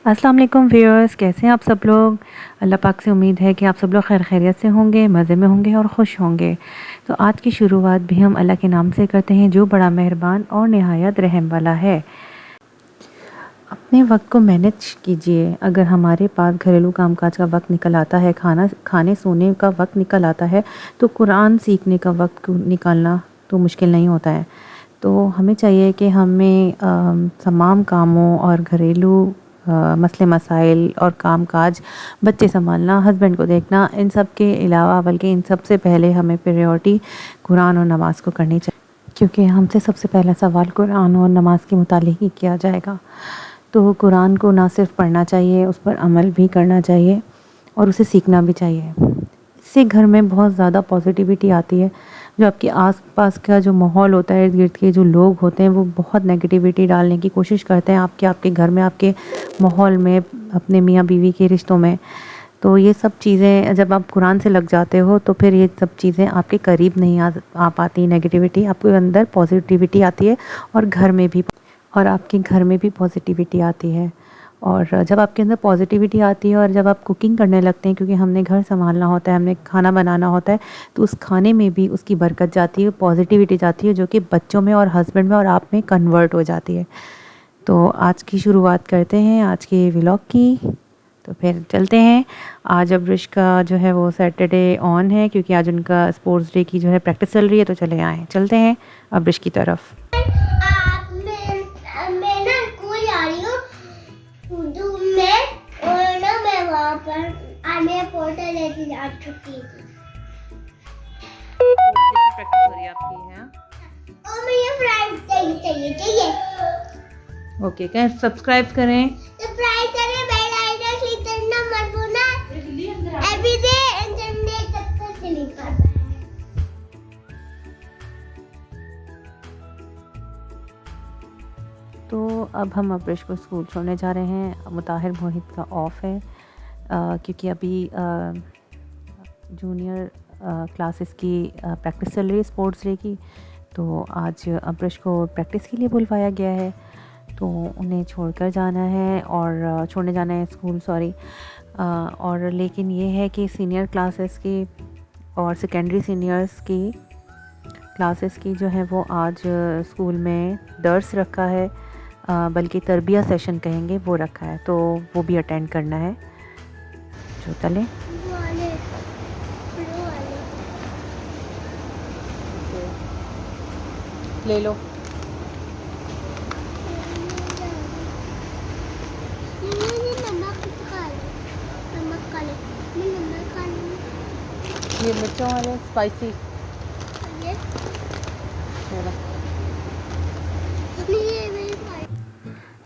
अस्सलाम वालेकुम व्यूअर्स, कैसे हैं आप सब लोग। अल्लाह पाक से उम्मीद है कि आप सब लोग खैर खैरियत से होंगे, मज़े में होंगे और ख़ुश होंगे। तो आज की शुरुआत भी हम अल्लाह के नाम से करते हैं जो बड़ा मेहरबान और नहायत रहम वाला है। अपने वक्त को मैनेज कीजिए। अगर हमारे पास घरेलू कामकाज का वक्त निकल आता है, खाने सोने का वक्त निकल आता है, तो कुरान सीखने का वक्त निकालना तो मुश्किल नहीं होता है। तो हमें चाहिए कि हमें तमाम कामों और घरेलू मसले मसाइल और कामकाज, बच्चे संभालना, हस्बैंड को देखना, इन सब के अलावा बल्कि इन सब से पहले हमें प्रायोरिटी कुरान और नमाज़ को करनी चाहिए, क्योंकि हमसे सबसे पहला सवाल कुरान और नमाज़ के मुतालिक ही किया जाएगा। तो कुरान को ना सिर्फ़ पढ़ना चाहिए, उस पर अमल भी करना चाहिए और उसे सीखना भी चाहिए। इससे घर में बहुत ज़्यादा पॉजिटिविटी आती है। जो आपके आस-पास का जो माहौल होता है, इर्द-गिर्द के जो लोग होते हैं, वो बहुत नेगेटिविटी डालने की कोशिश करते हैं आपके घर में, आपके माहौल में, अपने मियाँ-बीवी के रिश्तों में। तो ये सब चीज़ें जब आप कुरान से लग जाते हो तो फिर ये सब चीज़ें आपके करीब नहीं आ पाती। नेगेटिविटी आपके अंदर पॉजिटिविटी आती है और आपके घर में भी पॉजिटिविटी आती है। और जब आपके अंदर पॉजिटिविटी आती है और जब आप कुकिंग करने लगते हैं, क्योंकि हमने घर संभालना होता है, हमने खाना बनाना होता है, तो उस खाने में भी उसकी बरकत जाती है, पॉजिटिविटी जाती है, जो कि बच्चों में और हस्बैंड में और आप में कन्वर्ट हो जाती है। तो आज की शुरुआत करते हैं आज के व्लॉग की। तो फिर चलते हैं। आज अब्रिश का जो है वो सैटरडे ऑन है, क्योंकि आज उनका स्पोर्ट्स डे की जो है प्रैक्टिस चल रही है। तो चले आएँ, चलते हैं अब्रिश की तरफ। मैं ना स्कूल जा रही हूँ उर्दू में, और ना मैं वहाँ पर आने पोर्टल लेके जा चुकी थी। प्रैक्टिस हो रही है आपकी, है? और मुझे फ्रेंड्स चाहिए। ओके, क्या सब्सक्राइब करें, सब्सक्राइब करें, बेल आइकन क्लिक करना मत भूलना। एवरीडे एंड संडे तक क्लिक करना है। तो अब हम अब्रिश को स्कूल छोड़ने जा रहे हैं। मुताहिर मोहित का ऑफ है, क्योंकि अभी जूनियर क्लासेस की प्रैक्टिस चल रही है स्पोर्ट्स डे की। तो आज अब्रिश को प्रैक्टिस के लिए बुलवाया गया है, तो उन्हें छोड़कर जाना है और छोड़ने जाना है स्कूल, सॉरी। और लेकिन ये है कि सीनियर क्लासेस की और सेकेंडरी सीनियर्स की क्लासेस की जो है वो आज स्कूल में दर्स रखा है, बल्कि तरबिया सेशन कहेंगे, वो रखा है, तो वो भी अटेंड करना है। जो चले ले लो। ये मिर्चों वाले स्पाइसी।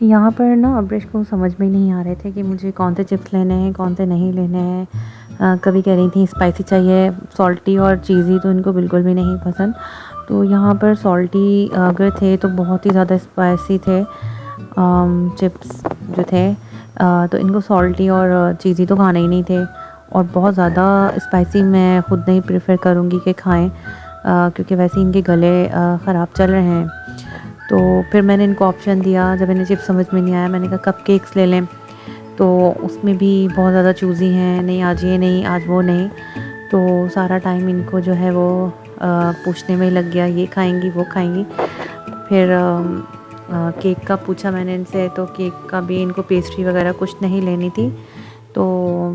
यहाँ पर ना अब्रिश को समझ में नहीं आ रहे थे कि मुझे कौन से चिप्स लेने हैं, कौन से नहीं लेने हैं। कभी कह रही थी स्पाइसी चाहिए, सॉल्टी और चीज़ी तो इनको बिल्कुल भी नहीं पसंद। तो यहाँ पर सॉल्टी अगर थे तो बहुत ही ज़्यादा स्पाइसी थे चिप्स जो थे। तो इनको सॉल्टी और चीज़ी तो खाने ही नहीं थे, और बहुत ज़्यादा स्पाइसी मैं ख़ुद नहीं प्रेफर करूँगी कि खाएँ, क्योंकि वैसे इनके गले ख़राब चल रहे हैं। तो फिर मैंने इनको ऑप्शन दिया, जब इन्हें चिप्स समझ में नहीं आया, मैंने कहा कपकेक्स ले लें, तो उसमें भी बहुत ज़्यादा चूज़ी हैं, नहीं आज ये नहीं, आज वो नहीं। तो सारा टाइम इनको जो है वो पूछने में ही लग गया, ये खाएंगी वो खाएंगी। फिर केक का पूछा मैंने इनसे, तो केक का भी इनको पेस्ट्री वगैरह कुछ नहीं लेनी थी, तो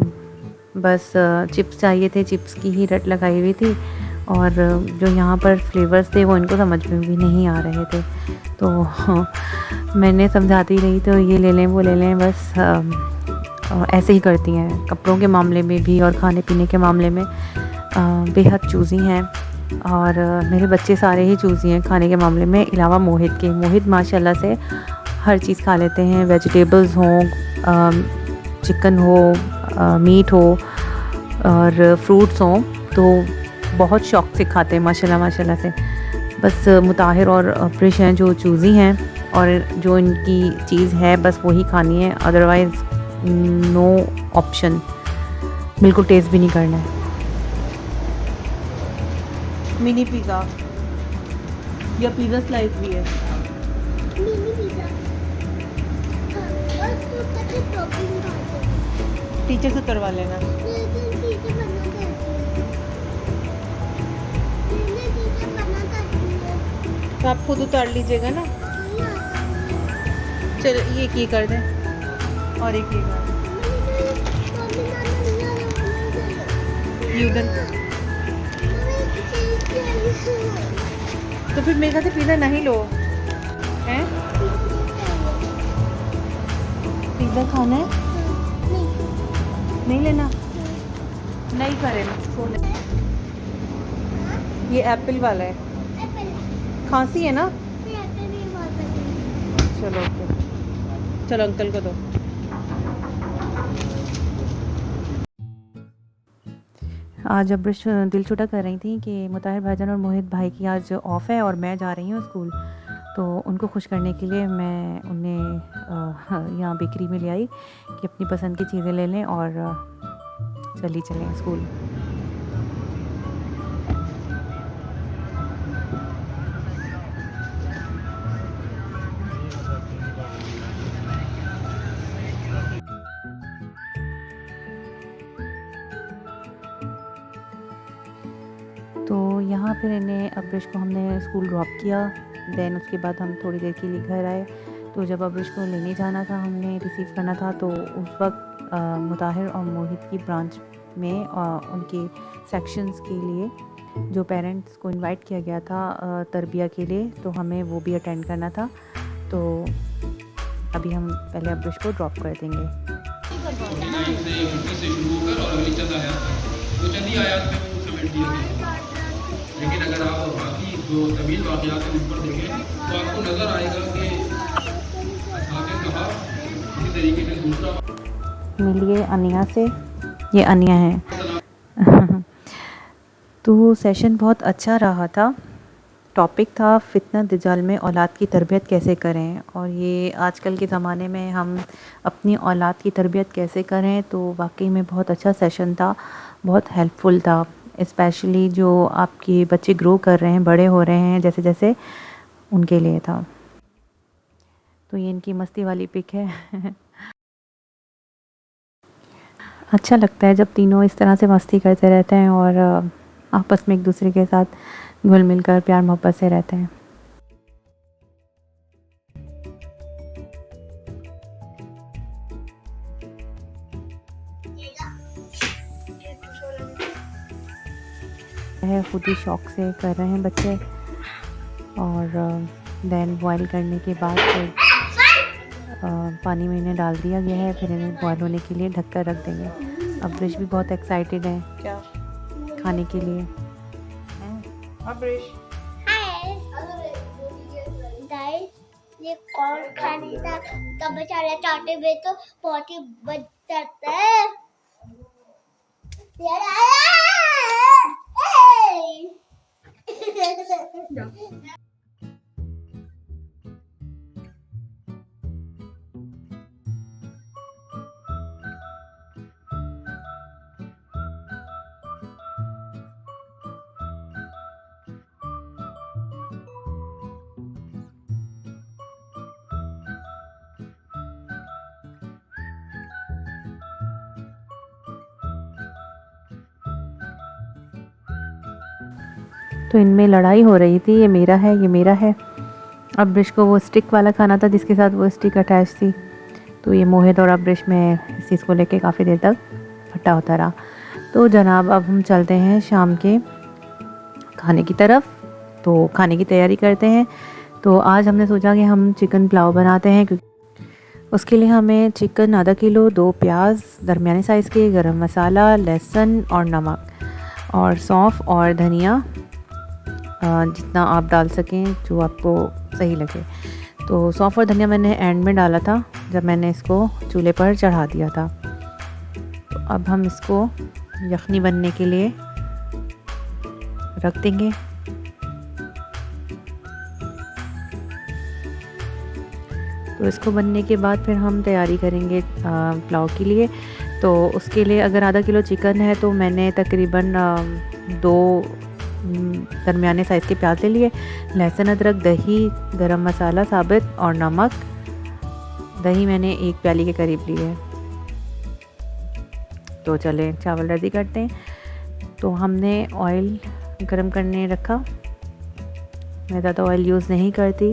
बस चिप्स चाहिए थे, चिप्स की ही रट लगाई हुई थी। और जो यहाँ पर फ्लेवर्स थे वो इनको समझ में भी नहीं आ रहे थे, तो मैंने समझाती रही, तो ये ले लें वो ले लें, बस ऐसे ही करती हैं। कपड़ों के मामले में भी और खाने पीने के मामले में बेहद चूज़ी हैं, और मेरे बच्चे सारे ही चूज़ी हैं खाने के मामले में, अलावा मोहित के। मोहित माशाल्लाह से हर चीज़ खा लेते हैं, वेजिटेबल्स हों, चिकन हो, मीट हो और फ्रूट्स हों, तो बहुत शौक़ से खाते हैं माशाल्लाह माशाल्लाह से। बस मुताहिर और अब्रिश हैं जो चूज़ी हैं, और जो इनकी चीज़ है बस वही खानी है, अदरवाइज़ नो ऑप्शन, बिल्कुल टेस्ट भी नहीं करना है। मिनी पिज़्ज़ा या पिज़्ज़ा स्लाइस भी है। Mini pizza. मुझे टॉपिंग खाते हैं। टीचर से उतरवा लेना। लेकिन टीचर मना करती है। टीचर मना करती है। तो आप खुद उतार लीजिएगा ना। नहीं आता मुझे। चलो ये की कर दें और एक ये कर मम्मी नाना नहीं आ रहा ये उधर। तो फिर मेरे ख्याल से पिज़्ज़ा नहीं लो हैं। पिज़्ज़ा खाना है नहीं लेना नहीं करें छोड़। ये एप्पल वाला है। खांसी है ना। चलो ओके चलो अंकल को दो। आज अब्रिश दिल छुटा कर रही थी कि मुताहिर भाईजान और मोहित भाई की आज ऑफ है और मैं जा रही हूँ स्कूल। तो उनको खुश करने के लिए मैं उन्हें यहाँ बेकरी में ले आई कि अपनी पसंद की चीज़ें ले लें और चलें स्कूल। तो यहाँ फिर इन्हें अब्रिश को हमने स्कूल ड्रॉप किया। देन उसके बाद हम थोड़ी देर के लिए घर आए। तो जब अब्रिश को लेने जाना था, हमने रिसीव करना था, तो उस वक्त मुताहिर और मोहित की ब्रांच में उनके सेक्शंस के लिए जो पेरेंट्स को इनवाइट किया गया था तरबिया के लिए, तो हमें वो भी अटेंड करना था। तो अभी हम पहले अब्रिश को ड्रॉप कर देंगे। लेकिन अगर आप बाकी जो तवील वाक़यात हैं उस पर देखें तो आपको नज़र आएगा कि आपने कहा इसी तरीके से दूसरा मिलिए अनिया से। ये अनिया है। तो सेशन बहुत अच्छा रहा था। टॉपिक था फितना दज्जाल में औलाद की तरबियत कैसे करें, और ये आजकल के ज़माने में हम अपनी औलाद की तरबियत कैसे करें। तो वाकई में बहुत अच्छा सेशन था, बहुत हेल्पफुल था, स्पेशली जो आपके बच्चे ग्रो कर रहे हैं, बड़े हो रहे हैं जैसे जैसे, उनके लिए था। तो ये इनकी मस्ती वाली पिक है। अच्छा लगता है जब तीनों इस तरह से मस्ती करते रहते हैं और आपस में एक दूसरे के साथ घुल मिल कर प्यार मोहब्बत से रहते हैं। है खुद ही शौक से कर रहे हैं बच्चे। और देन बॉईल करने के बाद फिर पानी में इन्हें डाल दिया गया है। फिर इन्हें बॉईल होने के लिए ढक कर रख देंगे। अब्रिश भी बहुत एक्साइटेड है क्या खाने के लिए। अब्रिश गाइस, ये कौन खाने था तो बेचारे चाटे में तो बहुत ही बच जाता है। यार तो इनमें लड़ाई हो रही थी, ये मेरा है ये मेरा है। अब्रिश को वो स्टिक वाला खाना था जिसके साथ वो स्टिक अटैच थी। तो ये मोहित और अब्रिश में इस चीज़ को लेके काफ़ी देर तक फटा होता रहा। तो जनाब अब हम चलते हैं शाम के खाने की तरफ। तो खाने की तैयारी करते हैं। तो आज हमने सोचा कि हम चिकन पुलाव बनाते हैं, क्योंकि उसके लिए हमें चिकन आधा किलो, 2 प्याज दरमियाने साइज़ के, गरम मसाला, लहसुन और नमक और सौंफ और धनिया, जितना आप डाल सकें जो आपको सही लगे। तो सौंफ और धनिया मैंने एंड में डाला था जब मैंने इसको चूल्हे पर चढ़ा दिया था। तो अब हम इसको यखनी बनने के लिए रख देंगे। तो इसको बनने के बाद फिर हम तैयारी करेंगे पुलाव के लिए। तो उसके लिए अगर आधा किलो चिकन है तो मैंने तकरीबन 2 दरमियाने साइज़ के प्याज ले लिए, लहसुन, अदरक, दही, गरम मसाला साबित और नमक दही मैंने 1 प्याली के करीब ली है। तो चलें चावल रेडी करते हैं। तो हमने ऑयल गरम करने रखा। मैं ज़्यादा ऑयल यूज़ नहीं करती,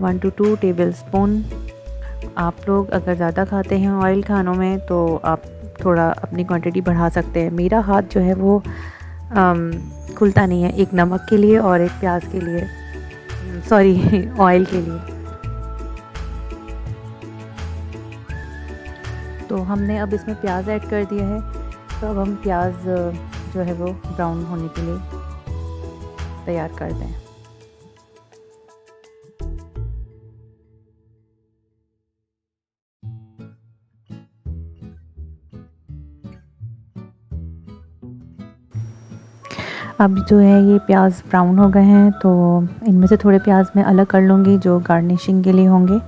1 to 2 टेबल स्पून। आप लोग अगर ज़्यादा खाते हैं ऑयल खानों में तो आप थोड़ा अपनी क्वांटिटी बढ़ा सकते हैं। मेरा हाथ जो है वो खुलता नहीं है, एक नमक के लिए और एक प्याज के लिए, सॉरी ऑयल के लिए। तो हमने अब इसमें प्याज ऐड कर दिया है। तो अब हम प्याज जो है वो ब्राउन होने के लिए तैयार कर दें। अब जो है ये प्याज ब्राउन हो गए हैं, तो इनमें से थोड़े प्याज मैं अलग कर लूँगी जो गार्निशिंग के लिए होंगे।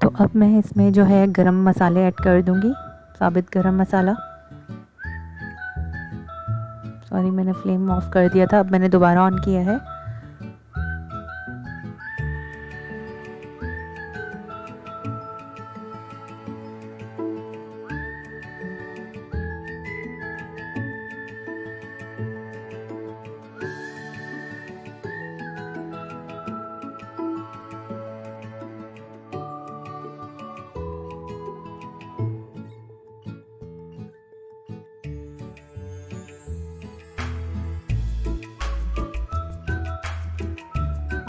तो अब मैं इसमें जो है गरम मसाले ऐड कर दूँगी, साबित गरम मसाला। सॉरी मैंने फ्लेम ऑफ कर दिया था, अब मैंने दोबारा ऑन किया है।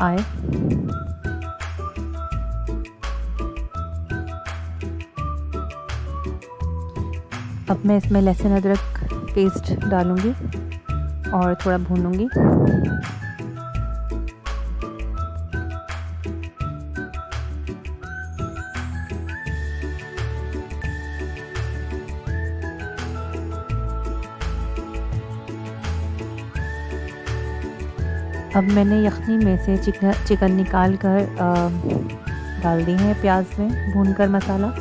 आए अब मैं इसमें लहसुन अदरक पेस्ट डालूंगी और थोड़ा भूनूंगी। अब मैंने यखनी में से चिकन निकाल कर डाल दी है प्याज में भूनकर मसाला।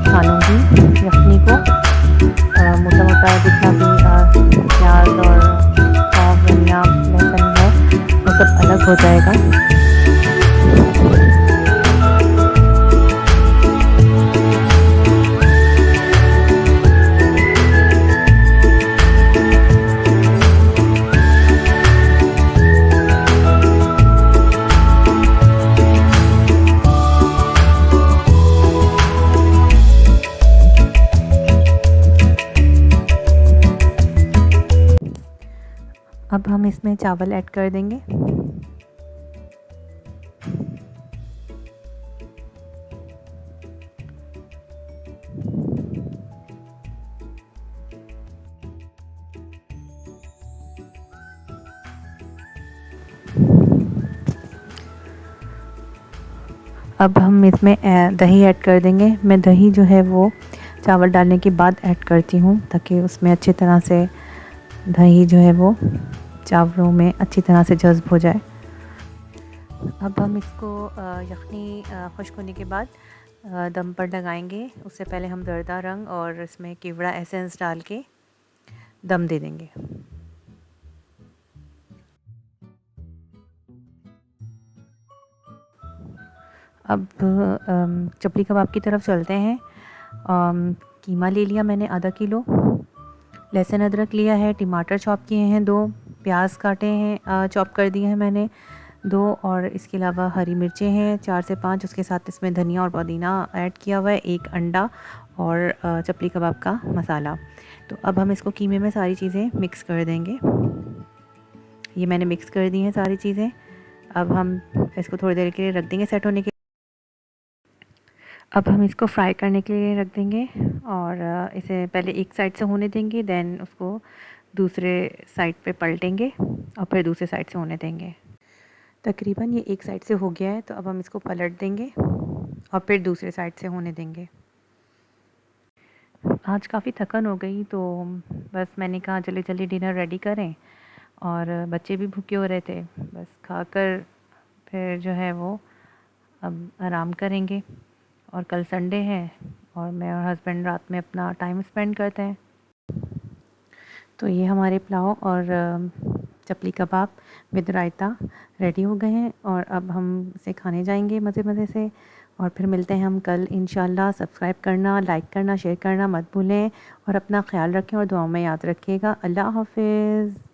छानूंगी यखनी को, मोटा मोटा जितना भी प्याज और सौंफ धनिया लहसुन है वो सब अलग हो जाएगा। अब हम इसमें चावल ऐड कर देंगे। अब हम इसमें दही ऐड कर देंगे। मैं दही जो है वो चावल डालने के बाद ऐड करती हूँ ताकि उसमें अच्छी तरह से दही जो है वो चावलों में अच्छी तरह से जज़्ब हो जाए। अब हम इसको यखनी खुश्क होने के बाद दम पर लगाएंगे। उससे पहले हम जर्दा रंग और इसमें केवड़ा एसेंस डाल के दम दे देंगे। अब चपली कबाब की तरफ चलते हैं। कीमा ले लिया मैंने आधा किलो, लहसुन अदरक लिया है, टमाटर चॉप किए हैं 2, प्याज काटे हैं चॉप कर दिए हैं मैंने 2, और इसके अलावा हरी मिर्चें हैं 4 से 5, उसके साथ इसमें धनिया और पुदीना ऐड किया हुआ है, 1 अंडा और चपली कबाब का मसाला। तो अब हम इसको कीमे में सारी चीज़ें मिक्स कर देंगे। ये मैंने मिक्स कर दी हैं सारी चीज़ें। अब हम इसको थोड़ी देर के लिए रख देंगे सेट होने के। अब हम इसको फ्राई करने के लिए रख देंगे और इसे पहले एक साइड से होने देंगे, देन उसको दूसरे साइड पे पलटेंगे और फिर दूसरे साइड से होने देंगे। तकरीबन ये एक साइड से हो गया है, तो अब हम इसको पलट देंगे और फिर दूसरे साइड से होने देंगे। आज काफ़ी थकन हो गई, तो बस मैंने कहा जल्दी जल्दी डिनर रेडी करें, और बच्चे भी भूखे हो रहे थे, बस खाकर फिर जो है वो अब आराम करेंगे। और कल संडे है और मैं और हस्बैंड रात में अपना टाइम स्पेंड करते हैं। तो ये हमारे पुलाव और चपली कबाब विद रायता रेडी हो गए हैं, और अब हम इसे खाने जाएंगे मज़े मज़े से। और फिर मिलते हैं हम कल इंशाल्लाह। सब्सक्राइब करना, लाइक करना, शेयर करना मत भूलें, और अपना ख्याल रखें और दुआओं में याद रखिएगा। अल्लाह हाफ़िज़।